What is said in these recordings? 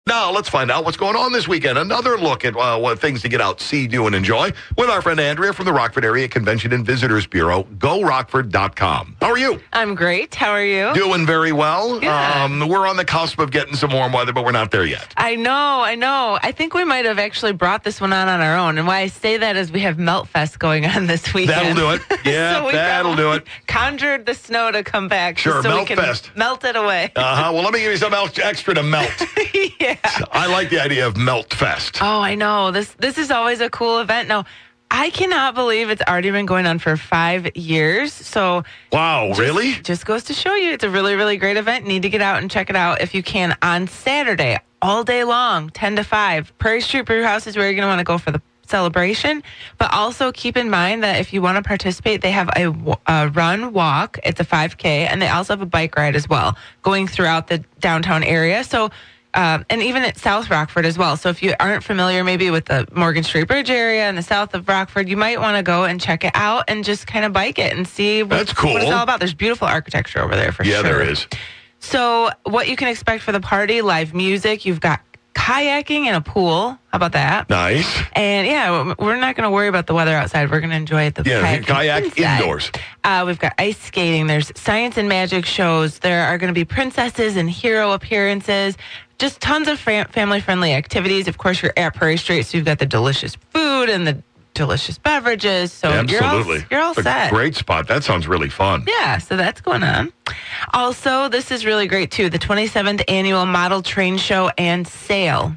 Now, let's find out what's going on this weekend. Another look at what things to get out, see, do, and enjoy with our friend Andrea from the Rockford Area Convention and Visitors Bureau. Go rockford.com. How are you? I'm great. How are you? Doing very well. Good. We're on the cusp of getting some warm weather, but we're not there yet. I know. I think we might have actually brought this one on our own. And why I say that is we have Melt Fest going on this weekend. That'll do it. Yeah, so that'll do it. Conjured the snow to come back. Sure, so Melt we can Fest. Melt it away. Well, let me give you something else extra to melt. Yeah. I like the idea of Melt Fest. Oh, I know. This is always a cool event. Now, I cannot believe it's already been going on for 5 years. So Wow, really? Just goes to show you it's a really, really great event. Need to get out and check it out if you can on Saturday, all day long, 10 to 5. Prairie Street Brew House is where you're going to want to go for the celebration. But also keep in mind that if you want to participate, they have a run, walk. It's a 5K. And they also have a bike ride as well, going throughout the downtown area. So and even at South Rockford as well. So if you aren't familiar maybe with the Morgan Street Bridge area and the south of Rockford, you might want to go and check it out and just kind of bike it and see That's cool. what it's all about. There's beautiful architecture over there for sure. Yeah, there is. So what you can expect for the party, live music, you've got kayaking and a pool. How about that? Nice. And yeah, we're not going to worry about the weather outside. We're going to enjoy the kayak inside. indoors. We've got ice skating. There's science and magic shows. There are going to be princesses and hero appearances. Just tons of family-friendly activities. Of course, you're at Prairie Street, so you've got the delicious food and the delicious beverages. So Absolutely. you're all set. Great spot. That sounds really fun. Yeah, so that's going on. Also, this is really great, too. The 27th Annual Model Train Show and Sale.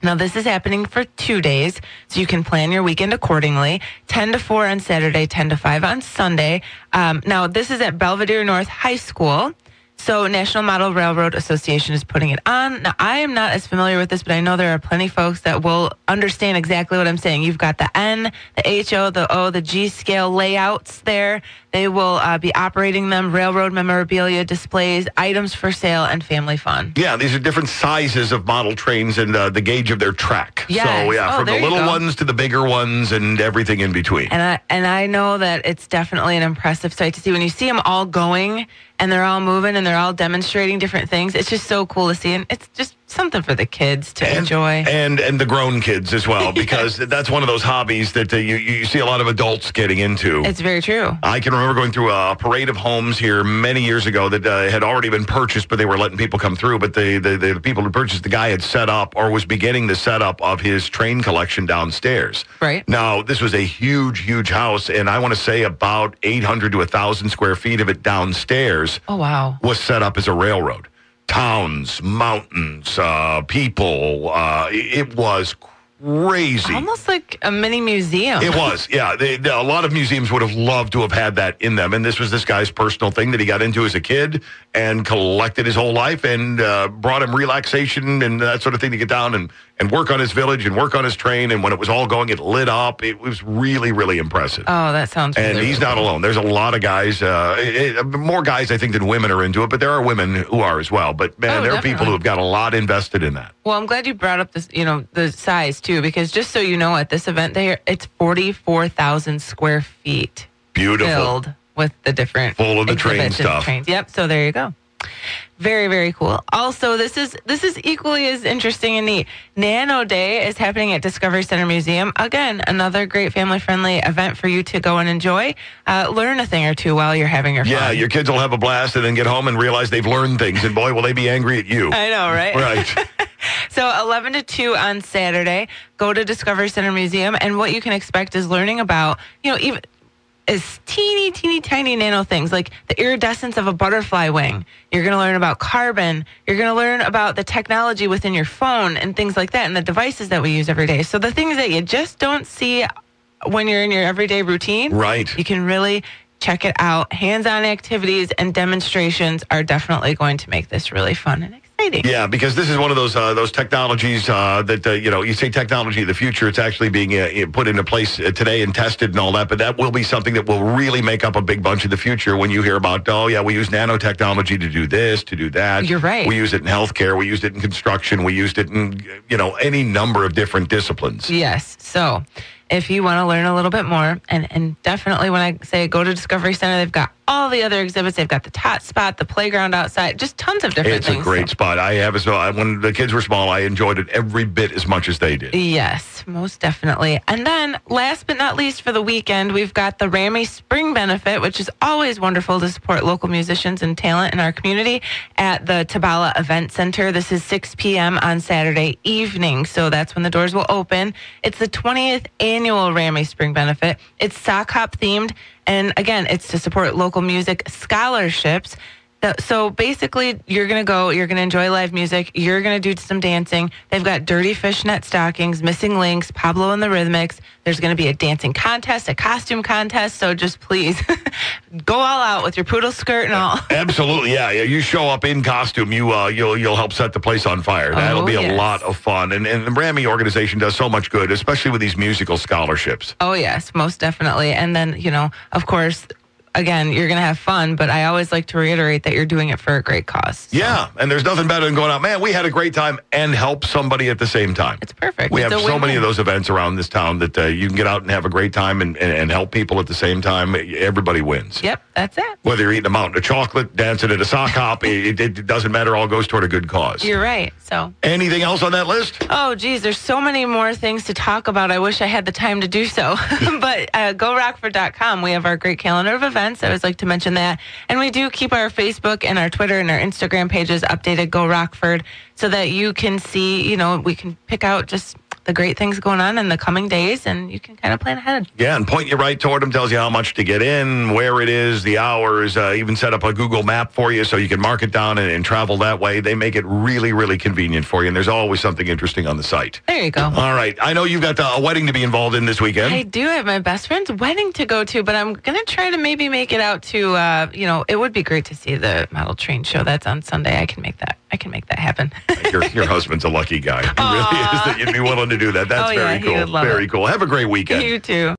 Now, this is happening for 2 days, so you can plan your weekend accordingly. 10 to 4 on Saturday, 10 to 5 on Sunday. Now, this is at Belvedere North High School. So National Model Railroad Association is putting it on. Now, I am not as familiar with this, but I know there are plenty of folks that will understand exactly what I'm saying. You've got the N, the HO, the O, the G scale layouts there. They will be operating them, railroad memorabilia displays, items for sale, and family fun. Yeah, these are different sizes of model trains and the gauge of their track. Yes. So, yeah, from the little go. ones to the bigger ones and everything in between. And I know that it's definitely an impressive sight to see. When you see them all going and they're all moving and they're all demonstrating different things, it's just so cool to see. And it's just something for the kids to enjoy. And the grown kids as well, because that's one of those hobbies that you see a lot of adults getting into. It's very true. I can remember going through a parade of homes here many years ago that had already been purchased, but they were letting people come through. But the people who purchased, the guy had set up or was beginning the setup of his train collection downstairs. Right. Now, this was a huge, huge house, and I want to say about 800 to 1,000 square feet of it downstairs Oh, wow. was set up as a railroad. Towns, mountains, people. It was crazy. Almost like a mini museum. It was, yeah. A lot of museums would have loved to have had that in them. And this was this guy's personal thing that he got into as a kid and collected his whole life and brought him relaxation and that sort of thing to get down and work on his village and work on his train. And when it was all going, it lit up. It was really, really impressive. Oh, that sounds really, And he's not alone. There's a lot of guys, more guys, I think, than women are into it, but there are women who are as well. But, man, there are people who have got a lot invested in that. Well, I'm glad you brought up this, the size, too, because just so you know, at this event, it's 44,000 square feet. Beautiful. Filled with the different full of the train exhibits and stuff. Trains. Yep, so there you go. Very, very cool. Also, this is equally as interesting and neat. Nano Day is happening at Discovery Center Museum. Again, another great family-friendly event for you to go and enjoy. Learn a thing or two while you're having your fun. Yeah, your kids will have a blast and then get home and realize they've learned things. And boy, will they be angry at you. I know, right? Right. So 11 to 2 on Saturday, go to Discovery Center Museum. And what you can expect is learning about, even is teeny, teeny, tiny nano things like the iridescence of a butterfly wing. You're going to learn about carbon. You're going to learn about the technology within your phone and things like that and the devices that we use every day. So the things that you just don't see when you're in your everyday routine, right? You can really check it out. Hands-on activities and demonstrations are definitely going to make this really fun and exciting. Yeah, because this is one of those technologies that, you say technology of the future. It's actually being put into place today and tested and all that. But that will be something that will really make up a big bunch of the future when you hear about, we use nanotechnology to do this, to do that. You're right. We use it in healthcare. We used it in construction. We used it in, any number of different disciplines. Yes. So if you want to learn a little bit more, and definitely when I say go to Discovery Center, they've got all the other exhibits. They've got the tot spot, the playground outside, just tons of different things. It's a great spot. I have as well. When the kids were small, I enjoyed it every bit as much as they did. Yes, most definitely. And then last but not least for the weekend, we've got the Rammy Spring Benefit, which is always wonderful to support local musicians and talent in our community at the Tabala Event Center. This is 6 p.m. on Saturday evening, so that's when the doors will open. It's the 20th annual Rammy Spring Benefit. It's sock hop themed, and again, it's to support local music scholarships. So basically, you're going to go, you're going to enjoy live music, you're going to do some dancing. They've got Dirty Fishnet Stockings, Missing Links, Pablo and the Rhythmics. There's going to be a dancing contest, a costume contest. So just please go all out with your poodle skirt and all. Absolutely, yeah. You show up in costume, you'll help set the place on fire. That'll be a lot of fun. And the Rammy organization does so much good, especially with these musical scholarships. Oh, yes, most definitely. And then, of course, again, you're going to have fun, but I always like to reiterate that you're doing it for a great cause. So. Yeah, and there's nothing better than going out, man, we had a great time, and help somebody at the same time. It's perfect. We have so many of those events around this town that you can get out and have a great time and help people at the same time. Everybody wins. Yep, that's it. Whether you're eating a mountain of chocolate, dancing at a sock hop, it doesn't matter. All goes toward a good cause. You're right. So, anything else on that list? Oh, geez, there's so many more things to talk about. I wish I had the time to do so. But go rockford.com. We have our great calendar of events. I always like to mention that. And we do keep our Facebook and our Twitter and our Instagram pages updated, Go Rockford, so that you can see, we can pick out just the great things going on in the coming days, and you can kind of plan ahead. Yeah, and point you right toward them, tells you how much to get in, where it is, the hours, even set up a Google map for you so you can mark it down and travel that way. They make it really, really convenient for you, and there's always something interesting on the site. There you go. All right. I know you've got a wedding to be involved in this weekend. I do have my best friend's wedding to go to, but I'm going to try to maybe make it out to, it would be great to see the model train show. That's on Sunday. I can make that happen. Your husband's a lucky guy. He really is that you'd be willing to do that. That's very cool. Very cool. Have a great weekend. You too.